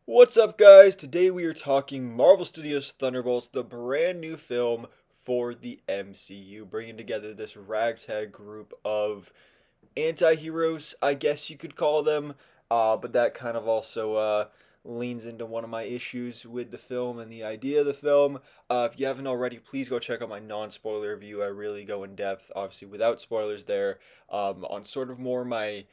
What's up, guys? Today we are talking Marvel Studios' Thunderbolts, the brand new film for the MCU, bringing together this ragtag group of anti-heroes, I guess you could call them. But that kind of also leans into one of my issues with the film and the idea of the film. If you haven't already, please go check out my non-spoiler review. I really go in depth, obviously without spoilers there, on sort of more my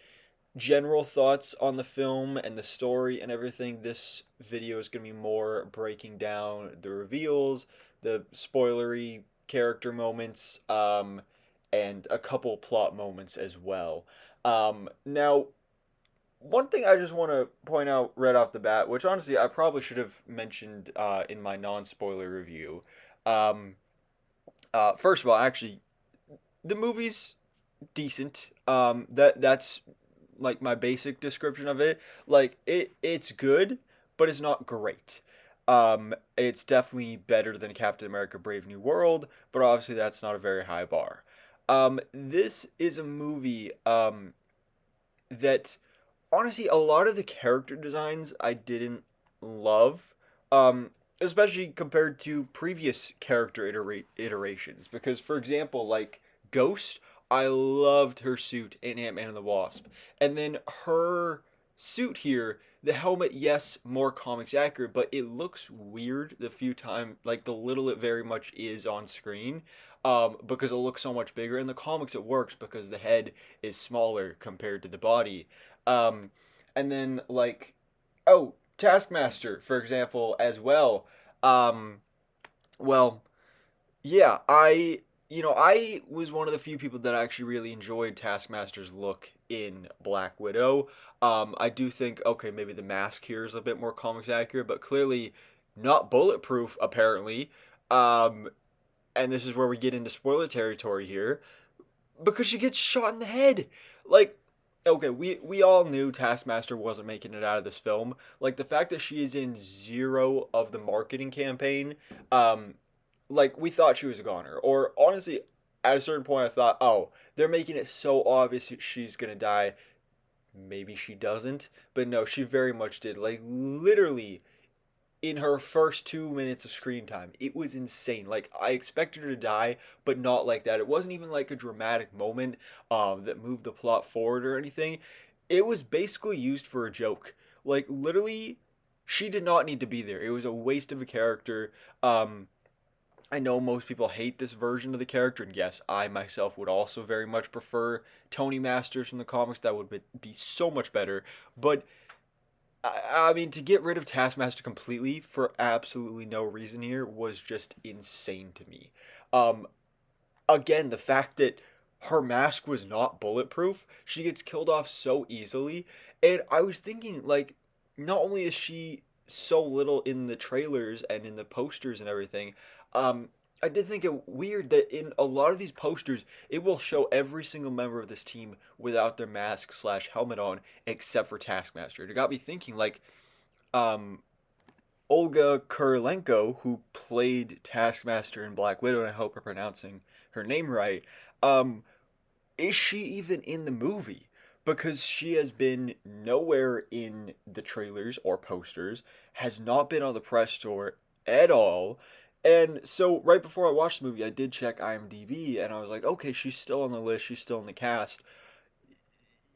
general thoughts on the film and the story and everything. This video is going to be more breaking down the reveals, the spoilery character moments, and a couple plot moments as well. Now, one thing I just want to point out right off the bat, which honestly I probably should have mentioned in my non-spoiler review. Um, First of all, actually, the movie's decent. That's like my basic description of it. Like it's good, but it's not great. It's definitely better than Captain America: Brave New World, but obviously that's not a very high bar. This is a movie that honestly a lot of the character designs I didn't love. Especially compared to previous character iterations because for example, like Ghost, I loved her suit in Ant-Man and the Wasp. And then her suit here, the helmet, yes, more comics accurate, but it looks weird the few times, like the little it very much is on screen, because it looks so much bigger. In the comics, it works because the head is smaller compared to the body. Um, and then, like, oh, Taskmaster, for example, as well. Um, well, yeah, I was one of the few people that actually really enjoyed Taskmaster's look in Black Widow. I do think, okay, maybe the mask here is a bit more comics accurate, but clearly not bulletproof, apparently. Um, and this is where we get into spoiler territory here because she gets shot in the head. Like, okay, we all knew Taskmaster wasn't making it out of this film. Like the fact that she is in zero of the marketing campaign, um, like we thought she was a goner. Or honestly, at a certain point, I thought, oh, they're making it so obvious that she's gonna die. Maybe she doesn't, but no, she very much did. Like literally, in her first 2 minutes of screen time. It was insane. Like I expected her to die, but not like that. It wasn't even like a dramatic moment that moved the plot forward or anything. It was basically used for a joke. Like literally, she did not need to be there. It was a waste of a character. I know most people hate this version of the character, and yes, I myself would also very much prefer Tony Masters from the comics. That would be so much better. But I mean, to get rid of Taskmaster completely for absolutely no reason here was just insane to me. Um, Again, the fact that her mask was not bulletproof, she gets killed off so easily. And I was thinking, like, not only is she so little in the trailers and in the posters and everything, um, I did think it weird that in a lot of these posters, it will show every single member of this team without their mask slash helmet on, except for Taskmaster. It got me thinking, like, um, Olga Kurilenko, who played Taskmaster in Black Widow, and I hope I'm pronouncing her name right, um, is she even in the movie? Because she has been nowhere in the trailers or posters, has not been on the press tour at all. And so, right before I watched the movie, I did check IMDb and I was like, okay, she's still on the list, she's still in the cast.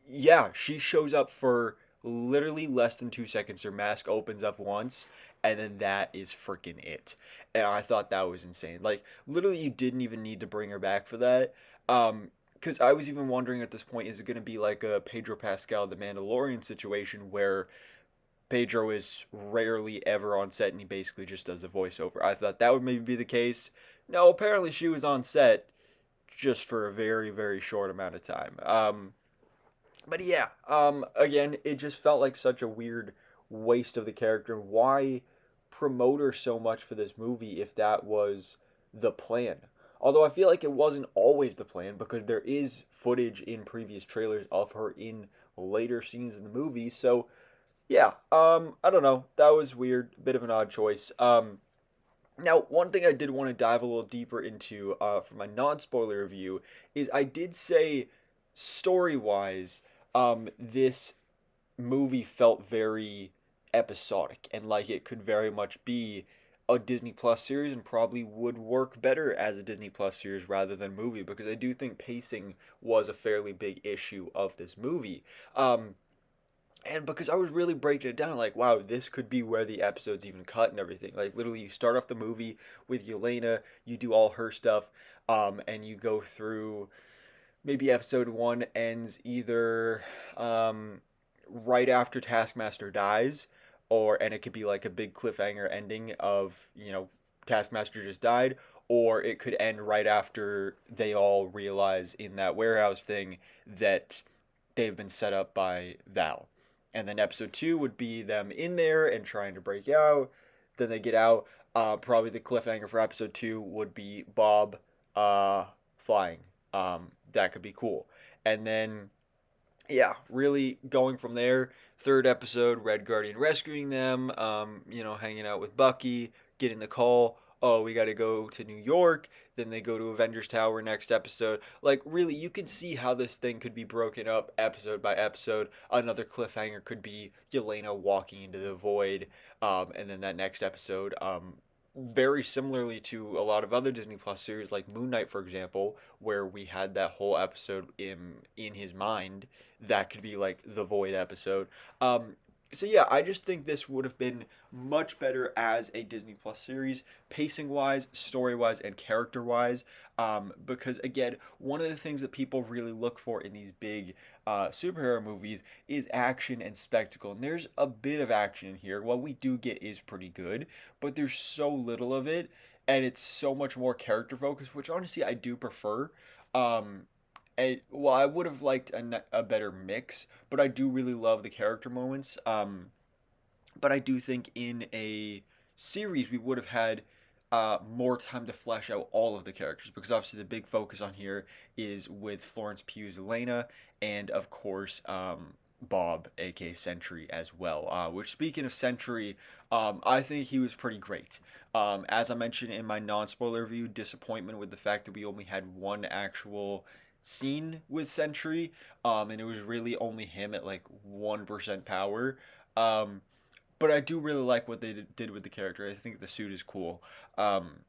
Yeah, she shows up for literally less than 2 seconds. Her mask opens up once, and then that is freaking it. And I thought that was insane. Like, literally, you didn't even need to bring her back for that. Because I was even wondering at this point, is it going to be like a Pedro Pascal, the Mandalorian situation where Pedro is rarely ever on set and he basically just does the voiceover? I thought that would maybe be the case. No, apparently she was on set just for a very, very short amount of time. But yeah, again, it just felt like such a weird waste of the character. Why promote her so much for this movie if that was the plan? Although I feel like it wasn't always the plan because there is footage in previous trailers of her in later scenes in the movie. So yeah, I don't know. That was weird. Bit of an odd choice. Now, one thing I did want to dive a little deeper into for my non-spoiler review is I did say story-wise, this movie felt very episodic, and like it could very much be a Disney Plus series and probably would work better as a Disney Plus series rather than movie, because I do think pacing was a fairly big issue of this movie. Um, and because I was really breaking it down, like, wow, this could be where the episodes even cut and everything. Like, literally, you start off the movie with Yelena, you do all her stuff, and you go through maybe episode one ends either um, right after Taskmaster dies, or and it could be like a big cliffhanger ending of Taskmaster just died, or it could end right after they all realize in that warehouse thing that they've been set up by Val. And then episode two would be them in there and trying to break out. Then they get out. Probably the cliffhanger for episode two would be Bob flying. That could be cool. And then, yeah, really going from there. Third episode, Red Guardian rescuing them, hanging out with Bucky, getting the call. Oh, we got to go to New York. Then they go to Avengers Tower next episode. Like, really, you can see how this thing could be broken up episode by episode. Another cliffhanger could be Yelena walking into the void. And then that next episode, very similarly to a lot of other Disney Plus series like Moon Knight, for example, where we had that whole episode in his mind. That could be like the Void episode. So yeah, I just think this would have been much better as a Disney Plus series, pacing wise, story wise, and character wise. Because again, one of the things that people really look for in these big superhero movies is action and spectacle. And there's a bit of action in here. What we do get is pretty good, but there's so little of it, and it's so much more character focused, which honestly I do prefer. Um, well, I would have liked a better mix, but I do really love the character moments. But I do think in a series we would have had more time to flesh out all of the characters, because obviously the big focus on here is with Florence Pugh's Elena, and of course Bob, aka Sentry, as well. Which, speaking of Sentry, I think he was pretty great. As I mentioned in my non-spoiler review, disappointment with the fact that we only had one actual scene with Sentry, and it was really only him at like 1% power. Um, but I do really like what they did with the character. I think the suit is cool. Um,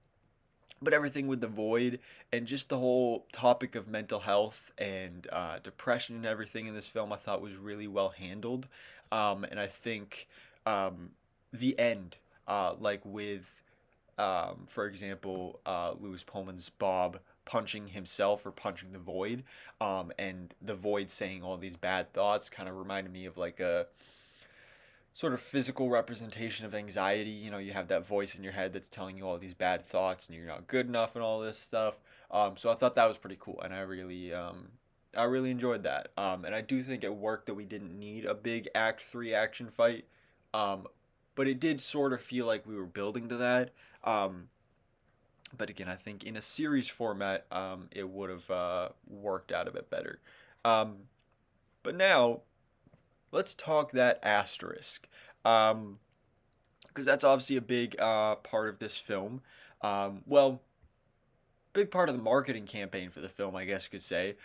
but everything with the Void and just the whole topic of mental health and depression and everything in this film, I thought was really well handled. And I think the end, like with, for example, Lewis Pullman's Bob punching himself or punching the Void, and the Void saying all these bad thoughts, kind of reminded me of like a sort of physical representation of anxiety. You have that voice in your head that's telling you all these bad thoughts and you're not good enough and all this stuff. So I thought that was pretty cool, and I really enjoyed that. And I do think it worked that we didn't need a big Act 3 action fight. Um, but it did sort of feel like we were building to that. But again, I think in a series format, it would have worked out a bit better. Um, but now, let's talk that asterisk. Because that's obviously a big part of this film. Well, big part of the marketing campaign for the film, I guess you could say.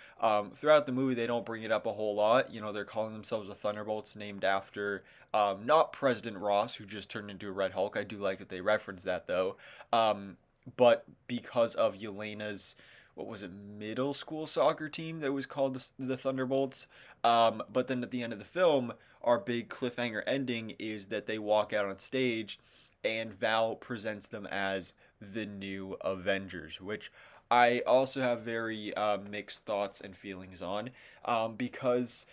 Throughout the movie, they don't bring it up a whole lot. They're calling themselves the Thunderbolts, named after not President Ross, who just turned into a Red Hulk. I do like that they reference that, though. But because of Yelena's, what was it, middle school soccer team that was called the Thunderbolts. But then at the end of the film, our big cliffhanger ending is that they walk out on stage and Val presents them as the new Avengers, which I also have very mixed thoughts and feelings on, because,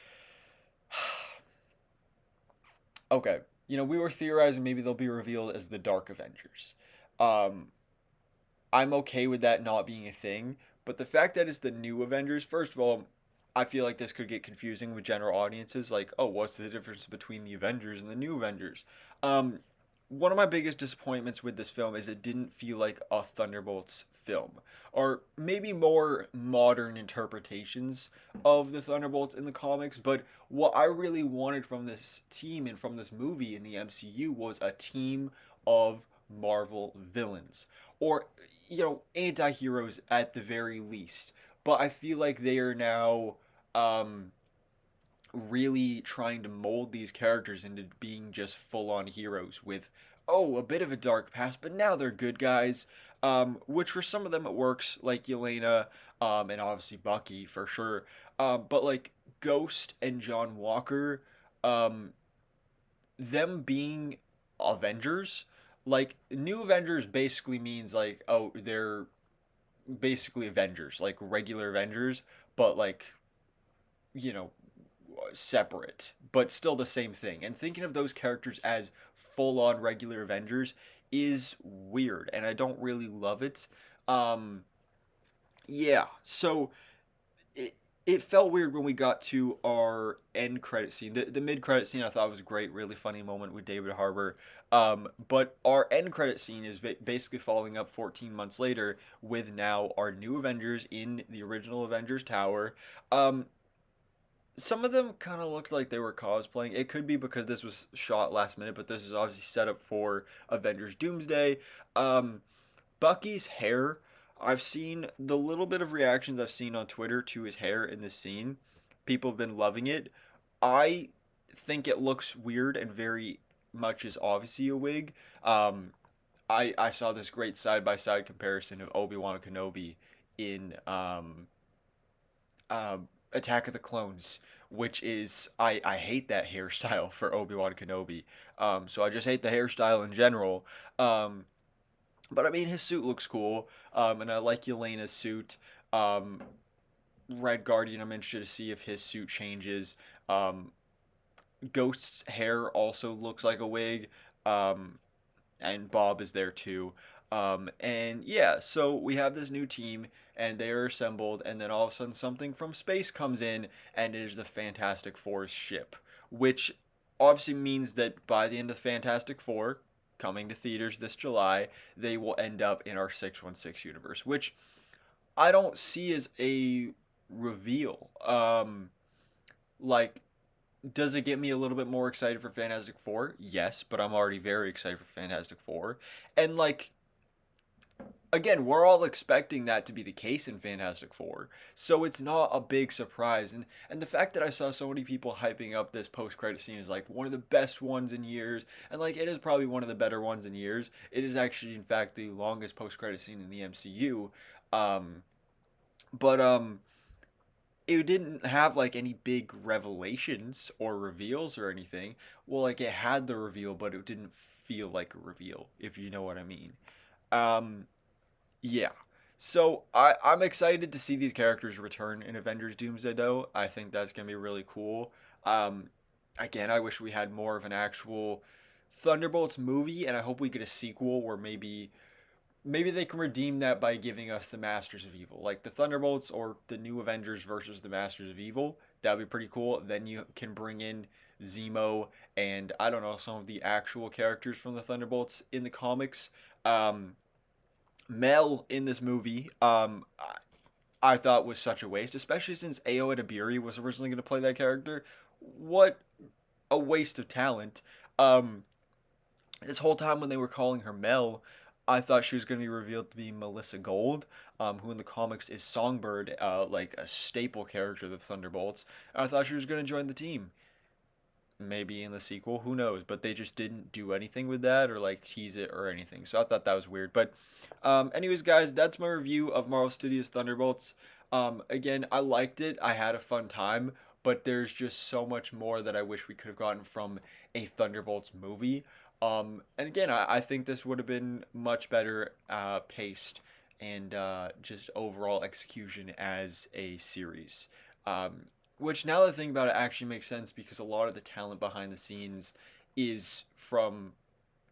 okay, we were theorizing maybe they'll be revealed as the Dark Avengers. Um, I'm okay with that not being a thing, but the fact that it's the new Avengers, first of all, I feel like this could get confusing with general audiences. Like, oh, what's the difference between the Avengers and the new Avengers? Um, One of my biggest disappointments with this film is it didn't feel like a Thunderbolts film, or maybe more modern interpretations of the Thunderbolts in the comics. But what I really wanted from this team and from this movie in the MCU was a team of Marvel villains, or anti-heroes at the very least. But I feel like they are now, um, really trying to mold these characters into being just full-on heroes with, oh, a bit of a dark past, but now they're good guys. Which for some of them it works, like Yelena, and obviously Bucky for sure. But like Ghost and John Walker, um, them being Avengers, like new Avengers basically means like, oh, they're basically Avengers, like regular Avengers, but like, you know, separate, but still the same thing. And thinking of those characters as full on regular Avengers is weird, and I don't really love it. Um, yeah, so it, it felt weird when we got to our end credit scene. The mid credit scene I thought was great, really funny moment with David Harbour. But our end credit scene is basically following up 14 months later with now our new Avengers in the original Avengers Tower. Um, some of them kind of looked like they were cosplaying. It could be because this was shot last minute, but this is obviously set up for Avengers Doomsday. Um, Bucky's hair, I've seen the little bit of reactions I've seen on Twitter to his hair in this scene. People have been loving it. I think it looks weird and very much is obviously a wig. I saw this great side by side comparison of Obi-Wan Kenobi in uh, Attack of the Clones, which is I hate that hairstyle for Obi-Wan Kenobi. So I just hate the hairstyle in general. Um, but I mean, his suit looks cool, and I like Yelena's suit. Um, Red Guardian, I'm interested to see if his suit changes. Um, Ghost's hair also looks like a wig, um, and Bob is there too. And yeah, so we have this new team, and they are assembled, and then all of a sudden something from space comes in, and it is the Fantastic Four's ship, which obviously means that by the end of Fantastic Four, coming to theaters this July, they will end up in our 616 universe, which I don't see as a reveal. Like, does it get me a little bit more excited for Fantastic Four? Yes, but I'm already very excited for Fantastic Four. And like, again, we're all expecting that to be the case in Fantastic Four, so it's not a big surprise. And the fact that I saw so many people hyping up this post credit scene is like one of the best ones in years, and like it is probably one of the better ones in years. It is actually, in fact, the longest post credit scene in the MCU. Um, but it didn't have like any big revelations or reveals or anything. Well, like it had the reveal, but it didn't feel like a reveal, if you know what I mean. Um, yeah. So I'm excited to see these characters return in Avengers Doomsday though. I think that's gonna be really cool. Um, again, I wish we had more of an actual Thunderbolts movie, and I hope we get a sequel where maybe they can redeem that by giving us the Masters of Evil, like the Thunderbolts or the New Avengers versus the Masters of Evil. That'd be pretty cool. Then you can bring in Zemo and I don't know some of the actual characters from the Thunderbolts in the comics. Um, Mel in this movie, I thought was such a waste, especially since Ao Edebiri was originally going to play that character. What a waste of talent. Um, this whole time when they were calling her Mel, I thought she was going to be revealed to be Melissa Gold, who in the comics is Songbird, like a staple character of the Thunderbolts. And I thought she was going to join the team. Maybe in the sequel, who knows? But they just didn't do anything with that or like tease it or anything. So I thought that was weird. But, anyways, guys, that's my review of Marvel Studios Thunderbolts. Again, I liked it. I had a fun time. But there's just so much more that I wish we could have gotten from a Thunderbolts movie. And again, I think this would have been much better paced and just overall execution as a series. Um, which now that I think about it actually makes sense because a lot of the talent behind the scenes is from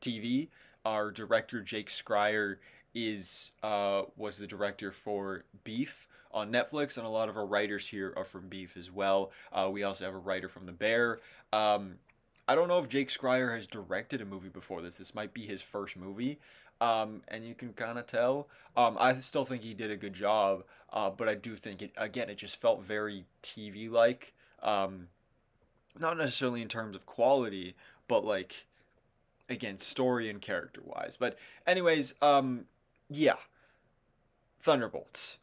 TV. Our director Jake Schreier is was the director for Beef on Netflix, and a lot of our writers here are from Beef as well. We also have a writer from The Bear. Um, I don't know if Jake Schreier has directed a movie before this. This might be his first movie, and you can kind of tell. I still think he did a good job, but I do think it again. It just felt very TV like. Um, Not necessarily in terms of quality, but like again, story and character wise. But anyways, yeah, Thunderbolts,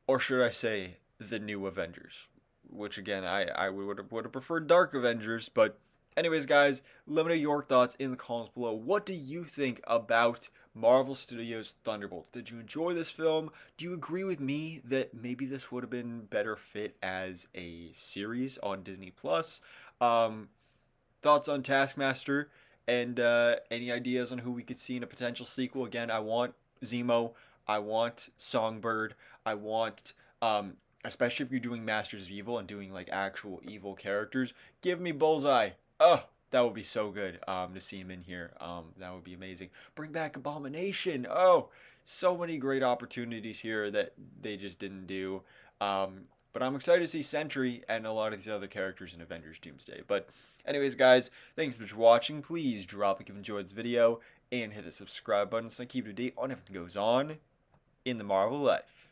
or should I say, the New Avengers? which again, I would have preferred Dark Avengers. But anyways, guys, let me know your thoughts in the comments below. What do you think about Marvel Studios' Thunderbolts? Did you enjoy this film? Do you agree with me that maybe this would have been better fit as a series on Disney Plus? Thoughts on Taskmaster, and any ideas on who we could see in a potential sequel? Again, I want Zemo, I want Songbird, I want, especially if you're doing Masters of Evil and doing like actual evil characters, give me Bullseye. Oh, that would be so good to see him in here. That would be amazing. Bring back Abomination. Oh, so many great opportunities here that they just didn't do. But I'm excited to see Sentry and a lot of these other characters in Avengers Doomsday. But anyways, guys, thanks so much for watching. Please drop a like if you enjoyed this video and hit the subscribe button so I keep you up to date on everything that goes on in the Marvel life.